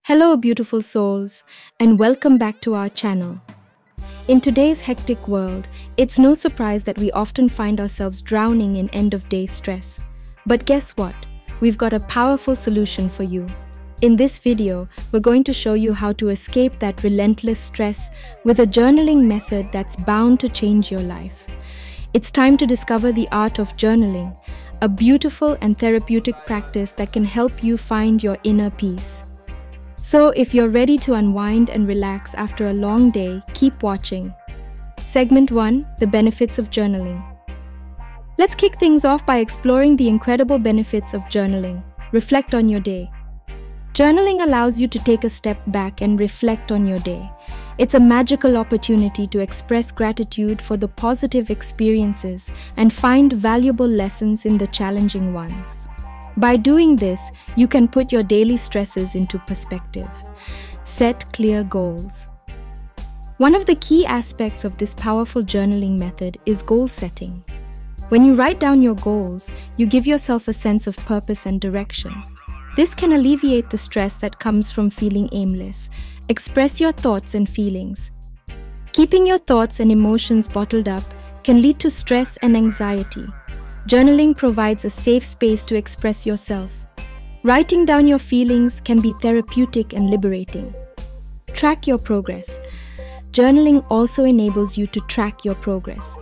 Hello, beautiful souls, and welcome back to our channel. In today's hectic world, it's no surprise that we often find ourselves drowning in end-of-day stress. But guess what? We've got a powerful solution for you. In this video, we're going to show you how to escape that relentless stress with a journaling method that's bound to change your life. It's time to discover the art of journaling, a beautiful and therapeutic practice that can help you find your inner peace. So if you're ready to unwind and relax after a long day, keep watching. Segment 1: The benefits of journaling. Let's kick things off by exploring the incredible benefits of journaling. Reflect on your day. Journaling allows you to take a step back and reflect on your day. It's a magical opportunity to express gratitude for the positive experiences and find valuable lessons in the challenging ones. By doing this, you can put your daily stresses into perspective. Set clear goals. One of the key aspects of this powerful journaling method is goal setting. When you write down your goals, you give yourself a sense of purpose and direction. This can alleviate the stress that comes from feeling aimless. Express your thoughts and feelings. Keeping your thoughts and emotions bottled up can lead to stress and anxiety. Journaling provides a safe space to express yourself. Writing down your feelings can be therapeutic and liberating. Track your progress. Journaling also enables you to track your progress.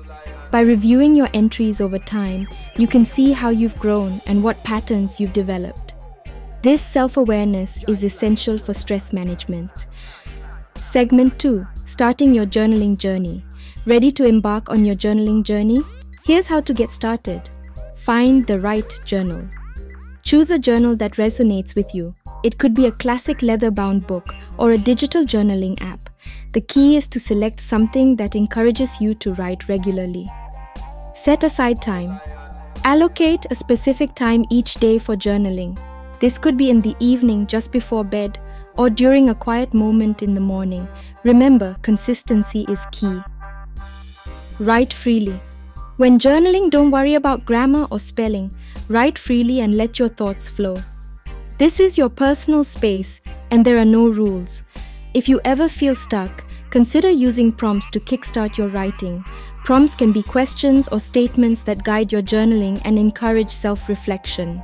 By reviewing your entries over time, you can see how you've grown and what patterns you've developed. This self-awareness is essential for stress management. Segment 2: Starting your journaling journey. Ready to embark on your journaling journey? Here's how to get started. Find the right journal. Choose a journal that resonates with you. It could be a classic leather-bound book or a digital journaling app. The key is to select something that encourages you to write regularly. Set aside time. Allocate a specific time each day for journaling. This could be in the evening just before bed or during a quiet moment in the morning. Remember, consistency is key. Write freely. When journaling, don't worry about grammar or spelling. Write freely and let your thoughts flow. This is your personal space and there are no rules. If you ever feel stuck, consider using prompts to kickstart your writing. Prompts can be questions or statements that guide your journaling and encourage self-reflection.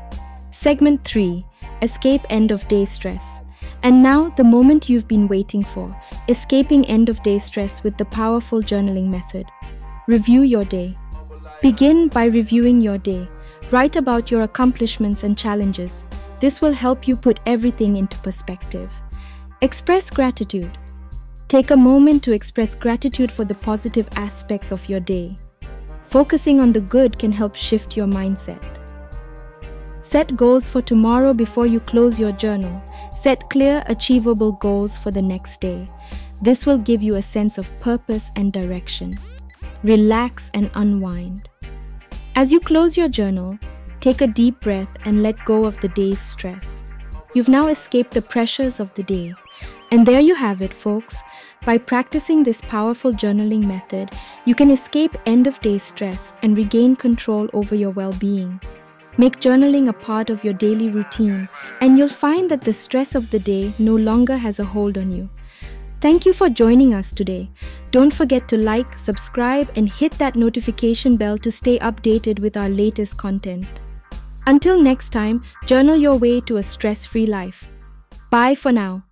Segment 3: Escape end-of-day stress. And now, the moment you've been waiting for, escaping end-of-day stress with the powerful journaling method. Review your day. Begin by reviewing your day. Write about your accomplishments and challenges. This will help you put everything into perspective. Express gratitude. Take a moment to express gratitude for the positive aspects of your day. Focusing on the good can help shift your mindset. Set goals for tomorrow before you close your journal. Set clear, achievable goals for the next day. This will give you a sense of purpose and direction. Relax and unwind. As you close your journal, take a deep breath and let go of the day's stress. You've now escaped the pressures of the day. And there you have it, folks. By practicing this powerful journaling method, you can escape end-of-day stress and regain control over your well-being. Make journaling a part of your daily routine, and you'll find that the stress of the day no longer has a hold on you. Thank you for joining us today. Don't forget to like, subscribe, and hit that notification bell to stay updated with our latest content. Until next time, journal your way to a stress-free life. Bye for now.